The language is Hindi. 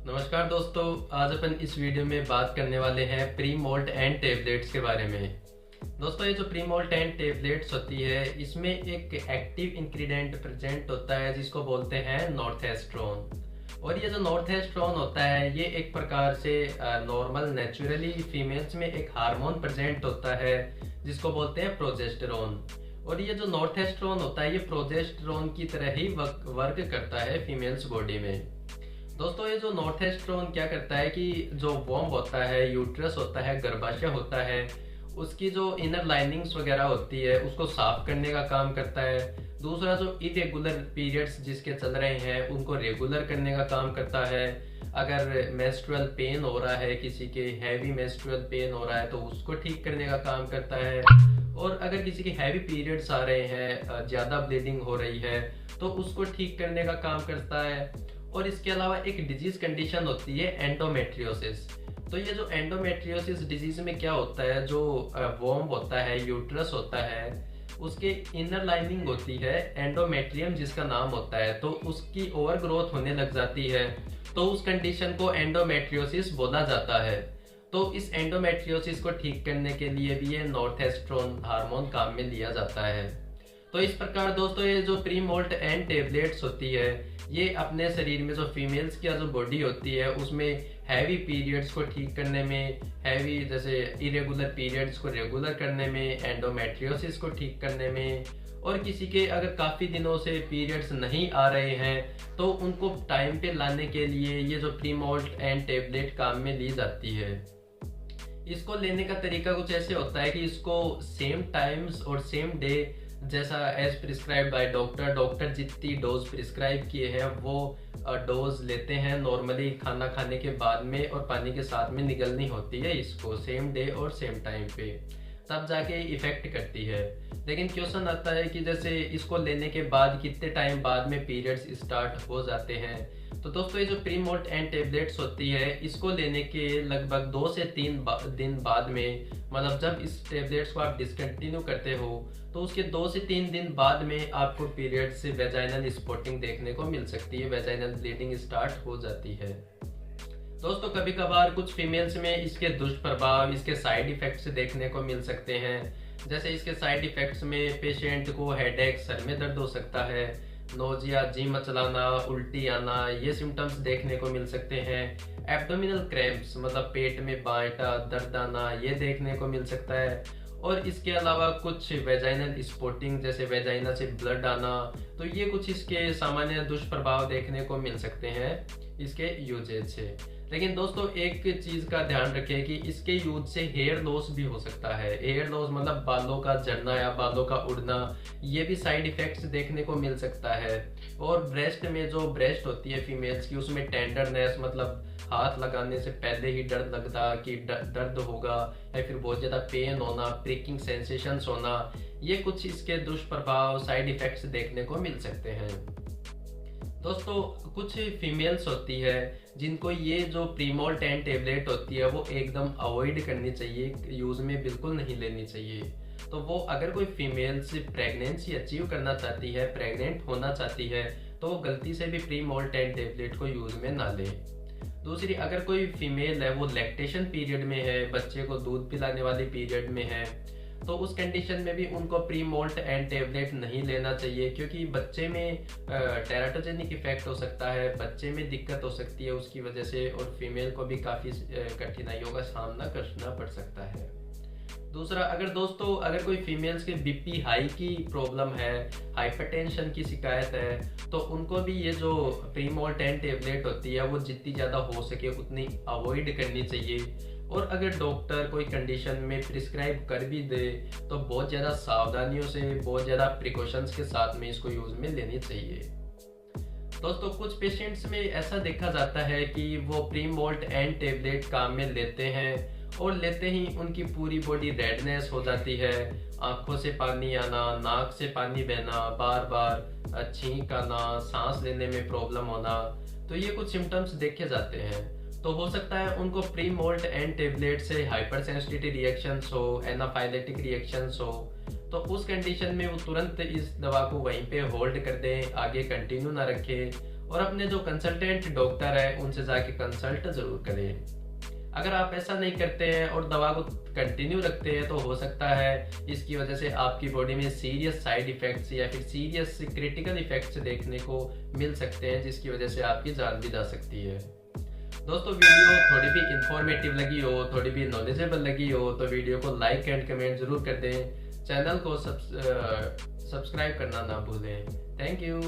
नमस्कार दोस्तों, आज अपन इस वीडियो में बात करने वाले हैं प्री मोल्ट एंड टेबलेट्स के बारे में। दोस्तों, ये जो प्री मोल्ट एंड टेबलेट्स होती है, इसमें एक एक्टिव इंग्रेडिएंट प्रेजेंट होता है जिसको बोलते हैं नॉर्थएस्ट्रोन। और ये जो नॉर्थएस्ट्रोन होता है, ये एक प्रकार से नॉर्मल नेचुरली फीमेल्स में एक हार्मोन प्रेजेंट होता है जिसको बोलते हैं प्रोजेस्टेरोन। और ये जो नॉर्थएस्ट्रोन होता है, ये प्रोजेस्टेरोन की तरह ही वर्क करता है फीमेल्स बॉडी में। दोस्तों, ये जो नॉर्थएस्ट्रोन क्या करता है कि जो वॉम्ब होता है, यूट्रस होता है, गर्भाशय होता है, उसकी जो इनर लाइनिंग्स वगैरह होती है उसको साफ करने का काम करता है। दूसरा, जो इरेगुलर पीरियड्स जिसके चल रहे हैं उनको रेगुलर करने का काम करता है। अगर मेंस्ट्रुअल पेन हो रहा है, किसी के हैवी मेंस्ट्रुअल पेन हो रहा है, तो उसको ठीक करने का काम करता है। और अगर किसी के हैवी पीरियड्स आ रहे हैं, ज़्यादा ब्लीडिंग हो रही है, तो उसको ठीक करने का काम करता है। और इसके अलावा एक डिजीज कंडीशन होती है एंडोमेट्रियोसिस। तो ये जो एंडोमेट्रियोसिस डिजीज में क्या होता है, जो वॉम्ब होता है, यूट्रस होता है, उसके इनर लाइनिंग होती है एंडोमेट्रियम जिसका नाम होता है, तो उसकी ओवर ग्रोथ होने लग जाती है। तो उस कंडीशन को एंडोमेट्रियोसिस बोला जाता है। तो इस एंडोमेट्रियोसिस को ठीक करने के लिए भी ये नॉर्थएस्ट्रोन हार्मोन काम में लिया जाता है। तो इस प्रकार दोस्तों, ये जो प्री मोल्ट एंड टेबलेट्स होती है, ये अपने शरीर में जो फीमेल्स की जो बॉडी होती है उसमें हैवी पीरियड्स को ठीक करने में, हैवी जैसे इरेगुलर पीरियड्स को रेगुलर करने में, एंडोमेट्रियोसिस को ठीक करने में, और किसी के अगर काफ़ी दिनों से पीरियड्स नहीं आ रहे हैं तो उनको टाइम पे लाने के लिए ये जो प्री मोल्ट एंड टेबलेट काम में ली जाती है। इसको लेने का तरीका कुछ ऐसे होता है कि इसको सेम टाइम्स और सेम डे, जैसा एज प्रिस्क्राइब बाय डॉक्टर जितनी डोज प्रिस्क्राइब किए हैं वो डोज लेते हैं नॉर्मली खाना खाने के बाद में, और पानी के साथ में निगलनी होती है इसको सेम डे और सेम टाइम पे, तब जाके इफेक्ट करती है। लेकिन क्वेश्चन आता है कि जैसे इसको लेने के बाद कितने टाइम बाद में पीरियड्स स्टार्ट हो जाते हैं। तो दोस्तों, ये जो प्री मोल्ट एंड टेबलेट्स होती है, इसको लेने के लगभग 2 से 3 दिन बाद में, मतलब जब इस टेबलेट्स को आप डिसकंटिन्यू करते हो तो उसके 2 से 3 दिन बाद में आपको पीरियड से वेजाइनल स्पॉटिंग देखने को मिल सकती है, वेजाइनल ब्लीडिंग स्टार्ट हो जाती है। दोस्तों, कभी कभार कुछ फीमेल्स में इसके दुष्प्रभाव, इसके साइड इफेक्ट्स देखने को मिल सकते हैं। जैसे इसके साइड इफेक्ट्स में पेशेंट को हेडेक, सर में दर्द हो सकता है, नोजिया, जी मचलाना, उल्टी आना, ये सिम्टम्स देखने को मिल सकते हैं। एब्डोमिनल क्रैम्प्स, मतलब पेट में बांटा, दर्द आना, ये देखने को मिल सकता है। और इसके अलावा कुछ वेजाइनल स्पॉटिंग, जैसे वेजाइना से ब्लड आना, तो ये कुछ इसके सामान्य दुष्प्रभाव देखने को मिल सकते हैं इसके यूजेज से। लेकिन दोस्तों, एक चीज का ध्यान रखें कि इसके यूज से हेयर लॉस भी हो सकता है। हेयर लॉस मतलब बालों का झड़ना या बालों का उड़ना, ये भी साइड इफेक्ट्स देखने को मिल सकता है। और ब्रेस्ट में, जो ब्रेस्ट होती है फीमेल्स की, उसमें टेंडरनेस, मतलब हाथ लगाने से पहले ही डर लगता कि दर्द होगा, या फिर बहुत ज्यादा पेन होना, प्रिकिंग सेंसेशंस होना, ये कुछ इसके दुष्प्रभाव, साइड इफेक्ट्स देखने को मिल सकते हैं। दोस्तों, कुछ फीमेल्स होती है जिनको ये जो प्री मोल्ट एंड टेबलेट होती है वो एकदम अवॉइड करनी चाहिए, यूज में बिल्कुल नहीं लेनी चाहिए। तो वो, अगर कोई फीमेल्स प्रेगनेंसी अचीव करना चाहती है, प्रेग्नेंट होना चाहती है, तो वो गलती से भी प्री मोल्ट एंड टेबलेट को यूज में ना ले। दूसरी, अगर कोई फीमेल है वो लैक्टेशन पीरियड में है, बच्चे को दूध पिलाने वाली पीरियड में है, तो उस कंडीशन में भी उनको प्री मोल्ट एंड टेबलेट नहीं लेना चाहिए, क्योंकि बच्चे में टेराटोजेनिक इफेक्ट हो सकता है, बच्चे में दिक्कत हो सकती है उसकी वजह से, और फीमेल को भी काफ़ी कठिनाइयों का सामना करना पड़ सकता है। दूसरा, अगर कोई फीमेल्स के बीपी हाई की प्रॉब्लम है, हाइपरटेंशन की शिकायत है, तो उनको भी ये जो प्री मोल्ट एंड टेबलेट होती है वो जितनी ज़्यादा हो सके उतनी अवॉइड करनी चाहिए। और अगर डॉक्टर कोई कंडीशन में प्रिस्क्राइब कर भी दे तो बहुत ज़्यादा सावधानियों से, बहुत ज़्यादा प्रिकॉशंस के साथ में इसको यूज़ में लेनी चाहिए। दोस्तों, कुछ पेशेंट्स में ऐसा देखा जाता है कि वो प्री मोल्ट एंड टेबलेट काम में लेते हैं और लेते ही उनकी पूरी बॉडी रेडनेस हो जाती है, आंखों से पानी आना, नाक से पानी बहना, बार बार छींक आना, सांस लेने में प्रॉब्लम होना, तो ये कुछ सिम्टम्स देखे जाते हैं। तो हो सकता है उनको प्री मोल्ट एंड टेबलेट से हाइपर सेंसिटिविटी रिएक्शंस हो, एनाफाइलेटिक रिएक्शंस हो, तो उस कंडीशन में वो तुरंत इस दवा को वहीं पे होल्ड कर दें, आगे कंटिन्यू ना रखें और अपने जो कंसल्टेंट डॉक्टर है उनसे जाके कंसल्ट जरूर करें। अगर आप ऐसा नहीं करते हैं और दवा को कंटिन्यू रखते हैं तो हो सकता है इसकी वजह से आपकी बॉडी में सीरियस साइड इफेक्ट्स या फिर सीरियस क्रिटिकल इफेक्ट्स देखने को मिल सकते हैं, जिसकी वजह से आपकी जान भी जा सकती है। दोस्तों वीडियो थोड़ी भी इंफॉर्मेटिव लगी हो, थोड़ी भी नॉलेजेबल लगी हो तो वीडियो को लाइक एंड कमेंट जरूर कर दें। चैनल को सब्सक्राइब करना ना भूलें। Thank you.